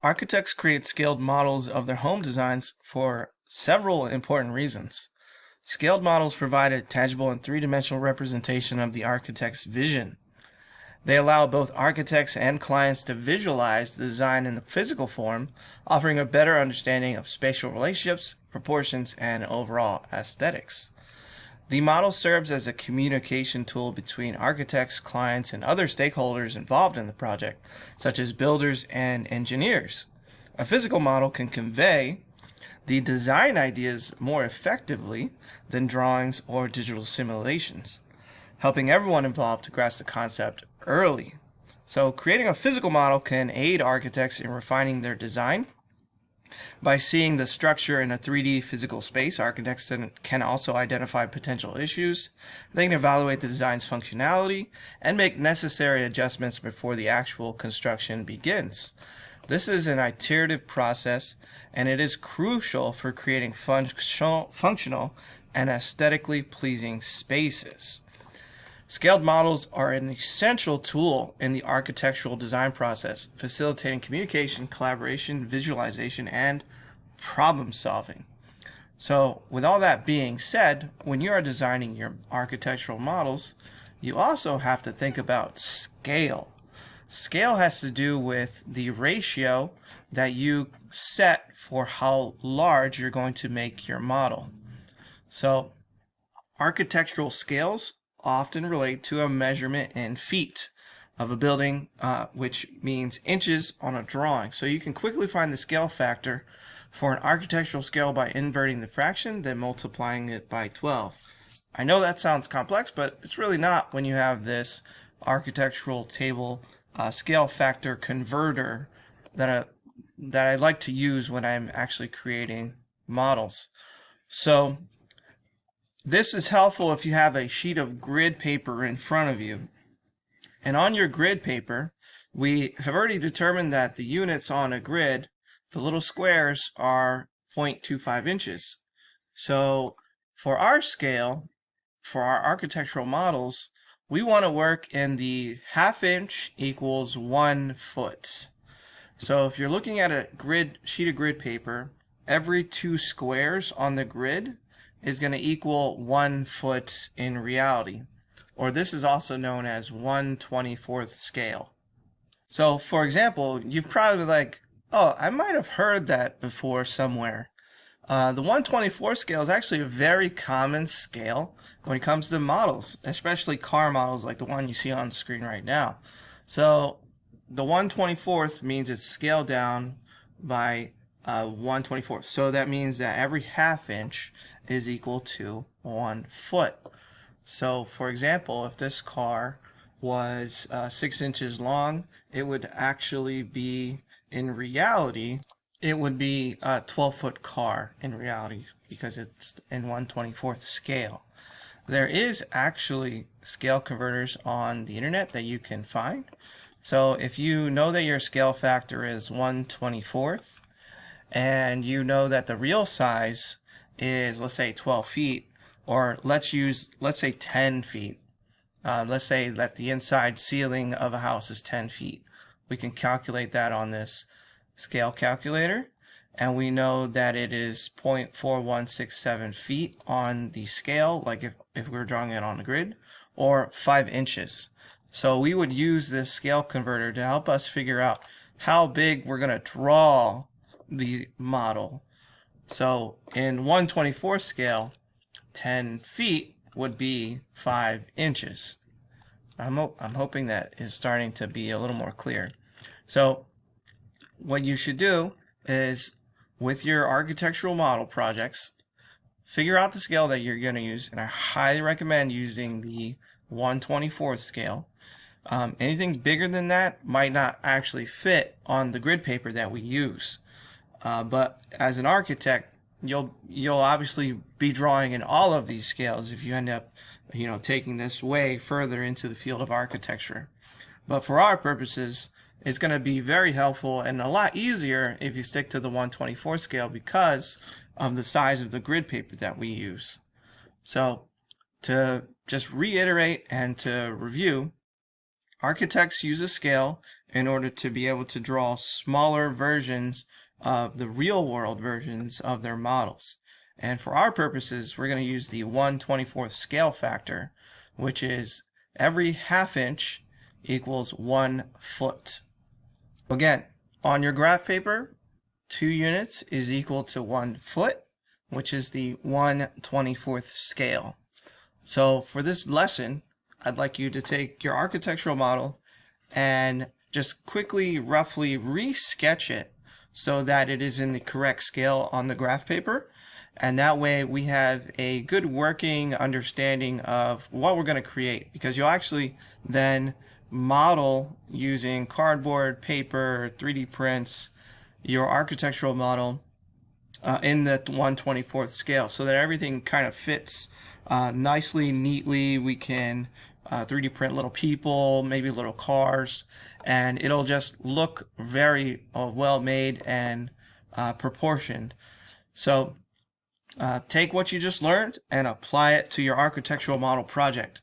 Architects create scaled models of their home designs for several important reasons. Scaled models provide a tangible and three-dimensional representation of the architect's vision. They allow both architects and clients to visualize the design in a physical form, offering a better understanding of spatial relationships, proportions, and overall aesthetics. The model serves as a communication tool between architects, clients, and other stakeholders involved in the project, such as builders and engineers. A physical model can convey the design ideas more effectively than drawings or digital simulations, helping everyone involved to grasp the concept early. So creating a physical model can aid architects in refining their design. By seeing the structure in a 3D physical space, architects can also identify potential issues. They can evaluate the design's functionality and make necessary adjustments before the actual construction begins. This is an iterative process, and it is crucial for creating functional and aesthetically pleasing spaces. Scaled models are an essential tool in the architectural design process, facilitating communication, collaboration, visualization, and problem solving. So, with all that being said, when you are designing your architectural models, you also have to think about scale. Scale has to do with the ratio that you set for how large you're going to make your model. So, architectural scales often relate to a measurement in feet of a building, which means inches on a drawing. So you can quickly find the scale factor for an architectural scale by inverting the fraction, then multiplying it by 12. I know that sounds complex, but it's really not when you have this architectural table scale factor converter that I like to use when I'm actually creating models. So this is helpful if you have a sheet of grid paper in front of you. And on your grid paper, we have already determined that the units on a grid, the little squares, are 0.25 inches. So for our scale, for our architectural models, we want to work in the ½ inch equals 1 foot. So if you're looking at a sheet of grid paper, every 2 squares on the grid is going to equal 1 foot in reality, or this is also known as 1/24 scale. So for example, you've probably like, oh, I might have heard that before somewhere. The 1/24 scale is actually a very common scale when it comes to models, especially car models like the one you see on the screen right now. So the 1/24 means it's scaled down by 1/24. So that means that every ½ inch is equal to 1 foot. So for example, if this car was 6 inches long, it would actually be, in reality, it would be a 12-foot car in reality because it's in 1/24 scale. There is actually scale converters on the internet that you can find. So if you know that your scale factor is 1/24 and you know that the real size is, let's say, 12 feet, or let's say 10 feet. Let's say that the inside ceiling of a house is 10 feet. We can calculate that on this scale calculator, and we know that it is 0.4167 feet on the scale, like if we were drawing it on a grid, or 5 inches. So we would use this scale converter to help us figure out how big we're going to draw the model. So in 1/24 scale, 10 feet would be 5 inches. I'm hoping that is starting to be a little more clear. So what you should do is, with your architectural model projects, figure out the scale that you're going to use, and I highly recommend using the 1/24 scale. Anything bigger than that might not actually fit on the grid paper that we use. But as an architect, you'll obviously be drawing in all of these scales if you end up, taking this way further into the field of architecture. But for our purposes, it's going to be very helpful and a lot easier if you stick to the 1/24 scale because of the size of the grid paper that we use. So to just reiterate and to review, Architects use a scale in order to be able to draw smaller versions of the real world versions of their models. And for our purposes, we're going to use the 1/24th scale factor, which is every half inch equals 1 foot. Again, on your graph paper, 2 units is equal to 1 foot, which is the 1/24th scale. So for this lesson, I'd like you to take your architectural model and just quickly, roughly re-sketch it so that it is in the correct scale on the graph paper. And that way we have a good working understanding of what we're going to create, because you'll actually then model using cardboard, paper, 3D prints, your architectural model in the 1/24th scale so that everything kind of fits nicely, neatly. We can 3D print little people, maybe little cars, and it'll just look very well made and proportioned. So take what you just learned and apply it to your architectural model project.